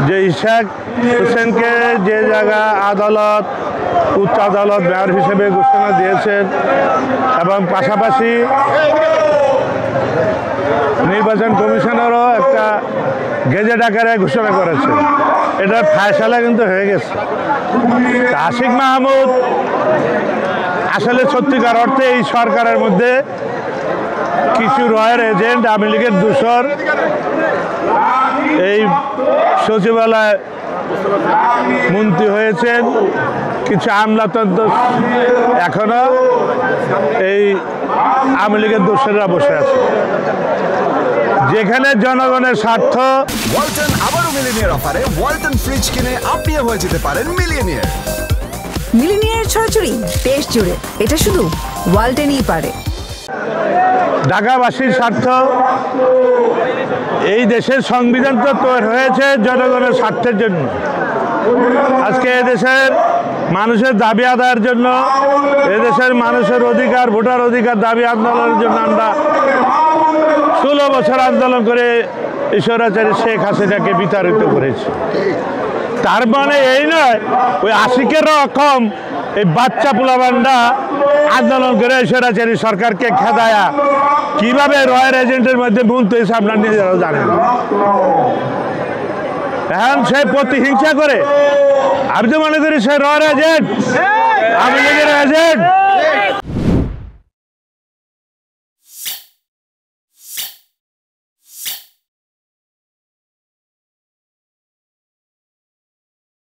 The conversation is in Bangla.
যে ইশাক হোসেনকে যে জায়গা আদালত উচ্চ আদালত মেয়র হিসেবে ঘোষণা দিয়েছেন এবং পাশাপাশি নির্বাচন কমিশনেরও একটা গেজেট আকারে ঘোষণা করেছে, এটার ফায়সালা কিন্তু হয়ে গেছে। আশিক মাহমুদ আসলে সত্যিকার অর্থে এই সরকারের মধ্যে কিছু রয়ের এজেন্ট, আওয়ামী লীগের দূষর এই সচিবালয় মন্ত্রী হয়েছেন, কিছু আমলাতন্ত্র এখনো এই আওয়ামী লীগের দোষররা বসে আছে, যেখানে জনগণের স্বার্থ। ওয়ালটন আবারও মিলিনিয়ার অফারে ওয়ালটন ফ্রিজ কিনে আপনিও হয়ে যেতে পারেন মিলিয়নিয়ার। মিলিনিয়ার ছড়াছড়ি দেশ জুড়ে, এটা শুধু ওয়ালটনই পারে। ঢাকাবাসীর স্বার্থ, এই দেশের সংবিধান তো তৈরি হয়েছে জনগণের স্বার্থের জন্য। আজকে এদেশের মানুষের দাবি আদায়ের জন্য, এদেশের মানুষের অধিকার, ভোটার অধিকার দাবি আন্দোলনের জন্য আমরা 16 বছর আন্দোলন করে স্বৈরাচারী শেখ হাসিনাকে বিতাড়িত করেছি। তার মানে এই নয় ওই আশিকের রকম এই বাচ্চা পোলাবান্ডা আন্দোলন করে স্বৈরাচারী সরকারকে খেদায়া কিভাবে রয়ের এজেন্টের মধ্যে বুনতে হয়েছে আপনার নিজেরাও জানেন। এখন সে প্রতিহিংসা করে, আমি তো মনে করি সে রয়ের এজেন্ট, আমি